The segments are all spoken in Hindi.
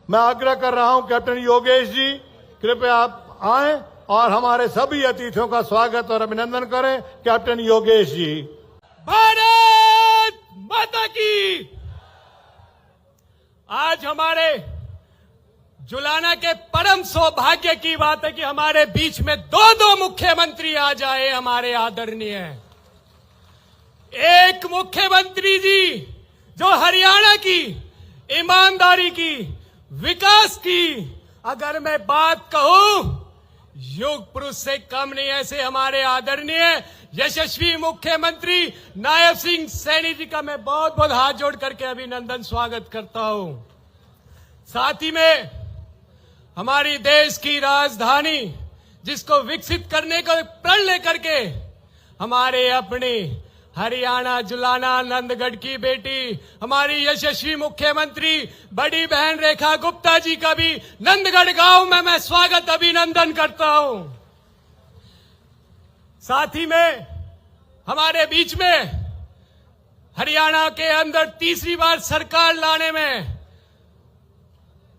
मैं आग्रह कर रहा हूं कैप्टन योगेश जी, कृपया आप आएं और हमारे सभी अतिथियों का स्वागत और अभिनंदन करें। कैप्टन योगेश जी। भारत माता की। आज हमारे जुलाना के परम सौभाग्य की बात है कि हमारे बीच में दो मुख्यमंत्री आ जाए हमारे आदरणीय। एक मुख्यमंत्री जी जो हरियाणा की ईमानदारी की, विकास की अगर मैं बात कहूं, युग पुरुष से कम नहीं, ऐसे हमारे आदरणीय यशस्वी मुख्यमंत्री नायब सिंह सैनी जी का मैं बहुत बहुत हाथ जोड़ करके अभिनंदन स्वागत करता हूं। साथ ही में हमारी देश की राजधानी जिसको विकसित करने का प्रण लेकर के हमारे अपने हरियाणा जुलाना नंदगढ़ की बेटी हमारी यशस्वी मुख्यमंत्री बड़ी बहन रेखा गुप्ता जी का भी नंदगढ़ गांव में मैं स्वागत अभिनंदन करता हूं। साथ ही में हमारे बीच में हरियाणा के अंदर तीसरी बार सरकार लाने में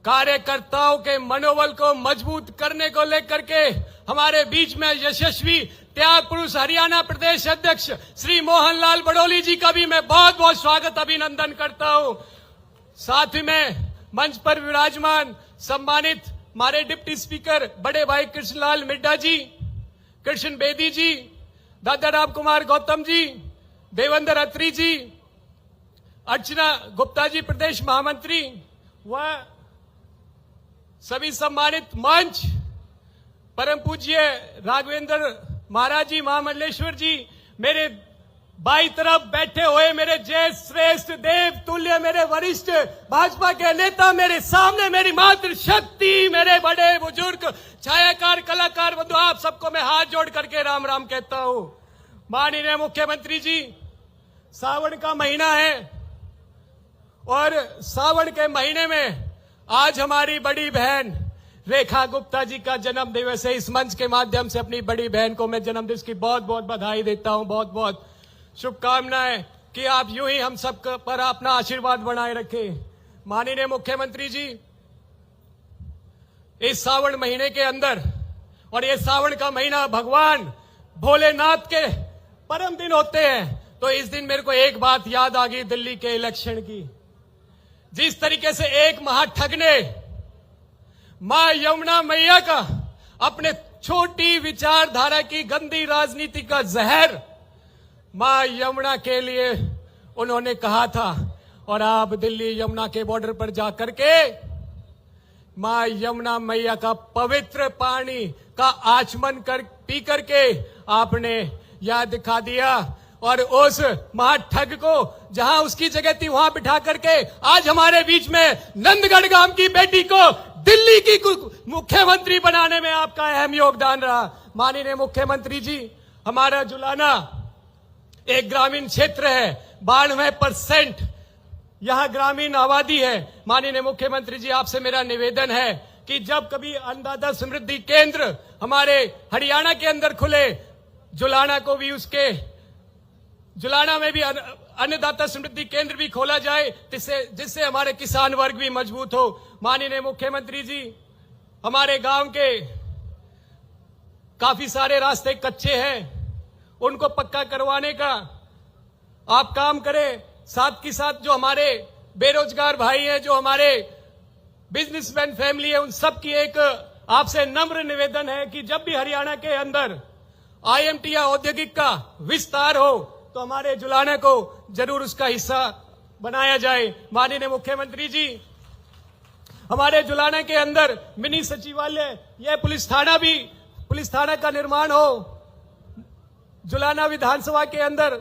कार्यकर्ताओं के मनोबल को मजबूत करने को लेकर के हमारे बीच में यशस्वी त्याग पुरुष हरियाणा प्रदेश अध्यक्ष श्री मोहनलाल बड़ोली जी का भी मैं बहुत बहुत स्वागत अभिनंदन करता हूं। साथ ही में मंच पर विराजमान सम्मानित हमारे डिप्टी स्पीकर बड़े भाई कृष्णलाल मिड्डा जी, कृष्ण बेदी जी, दादा राम कुमार गौतम जी, देवेंद्र अत्री जी, अर्चना गुप्ता जी प्रदेश महामंत्री व सभी सम्मानित मंच, परम पूज्य राघवेंद्र महाराज जी, महामंडलेश्वर जी, मेरे बाई तरफ बैठे हुए मेरे जय श्रेष्ठ देव तुल्य मेरे वरिष्ठ भाजपा के नेता, मेरे सामने मेरी मातृशक्ति, मेरे बड़े बुजुर्ग छायाकार कलाकार बंधु, आप सबको मैं हाथ जोड़ करके राम राम कहता हूं। माननीय मुख्यमंत्री जी, सावन का महीना है और सावन के महीने में आज हमारी बड़ी बहन रेखा गुप्ता जी का जन्म दिवस है। इस मंच के माध्यम से अपनी बड़ी बहन को मैं जन्मदिवस की बहुत बहुत बधाई देता हूं, बहुत बहुत शुभकामनाएं कि आप यूं ही हम सब पर अपना आशीर्वाद बनाए रखें। माननीय मुख्यमंत्री जी, इस सावन महीने के अंदर, और ये सावन का महीना भगवान भोलेनाथ के परम दिन होते हैं, तो इस दिन मेरे को एक बात याद आ गई दिल्ली के इलेक्शन की। जिस तरीके से एक महाठग ने मां यमुना मैया का अपने छोटी विचारधारा की गंदी राजनीति का जहर मां यमुना के लिए उन्होंने कहा था, और आप दिल्ली यमुना के बॉर्डर पर जाकर के मां यमुना मैया का पवित्र पानी का आचमन पी करके आपने याद दिखा दिया, और उस महाठग को जहां उसकी जगह थी वहां बिठा करके आज हमारे बीच में नंदगढ़ गांव की बेटी को दिल्ली की मुख्यमंत्री बनाने में आपका अहम योगदान रहा। माननीय मुख्यमंत्री जी, हमारा जुलाना एक ग्रामीण क्षेत्र है, 92% यहां ग्रामीण आबादी है। माननीय मुख्यमंत्री जी, आपसे मेरा निवेदन है कि जब कभी अन्नदाता समृद्धि केंद्र हमारे हरियाणा के अंदर खुले, जुलाना को भी उसके जुलाना में भी अन्नदाता समृद्धि केंद्र भी खोला जाए, जिससे हमारे किसान वर्ग भी मजबूत हो। माननीय मुख्यमंत्री जी, हमारे गांव के काफी सारे रास्ते कच्चे हैं, उनको पक्का करवाने का आप काम करें। साथ ही साथ जो हमारे बेरोजगार भाई हैं, जो हमारे बिजनेसमैन फैमिली है, उन सब की एक आपसे नम्र निवेदन है कि जब भी हरियाणा के अंदर IMT या औद्योगिक का विस्तार हो तो हमारे जुलाना को जरूर उसका हिस्सा बनाया जाए। माननीय मुख्यमंत्री जी, हमारे जुलाना के अंदर मिनी सचिवालय या पुलिस थाना का निर्माण हो, जुलाना विधानसभा के अंदर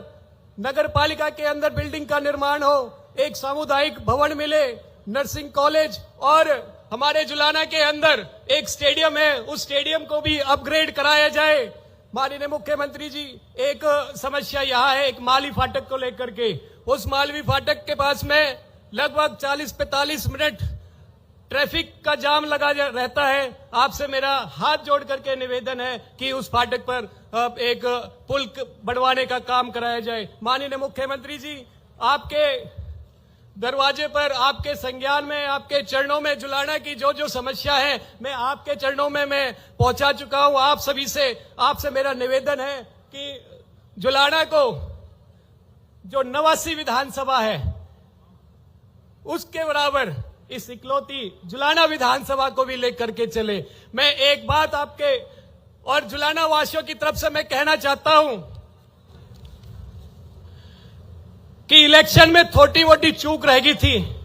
नगर पालिका के अंदर बिल्डिंग का निर्माण हो, एक सामुदायिक भवन मिले, नर्सिंग कॉलेज, और हमारे जुलाना के अंदर एक स्टेडियम है, उस स्टेडियम को भी अपग्रेड कराया जाए। माननीय मुख्यमंत्री जी, एक समस्या यहां है, एक माली फाटक को लेकर के, उस मालवी फाटक के पास में लगभग 40-45 मिनट ट्रैफिक का जाम लगा रहता है। आपसे मेरा हाथ जोड़ करके निवेदन है कि उस फाटक पर एक पुल बनवाने का काम कराया जाए। माननीय मुख्यमंत्री जी, आपके दरवाजे पर आपके संज्ञान में, आपके चरणों में जुलाना की जो जो समस्या है, मैं आपके चरणों में मैं पहुंचा चुका हूं। आप सभी से, आपसे मेरा निवेदन है कि जुलाना को जो 89 विधानसभा है उसके बराबर इस इकलौती जुलाना विधानसभा को भी लेकर के चले। मैं एक बात आपके और जुलाना वासियों की तरफ से मैं कहना चाहता हूं कि इलेक्शन में छोटी मोटी चूक रह गई थी।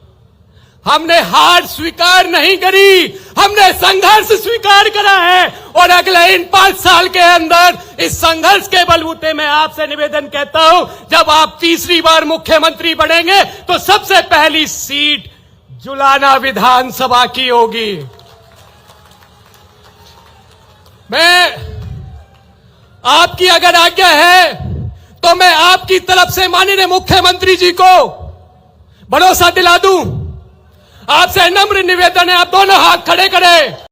हमने हार स्वीकार नहीं करी, हमने संघर्ष स्वीकार करा है और अगले इन 5 साल के अंदर इस संघर्ष के बलबूते में आपसे निवेदन कहता हूं, जब आप तीसरी बार मुख्यमंत्री बनेंगे तो सबसे पहली सीट जुलाना विधानसभा की होगी। मैं आपकी अगर आज्ञा है तो मैं आपकी तरफ से माननीय मुख्यमंत्री जी को भरोसा दिला दूं। आपसे नम्र निवेदन है, आप दोनों हाथ खड़े करें।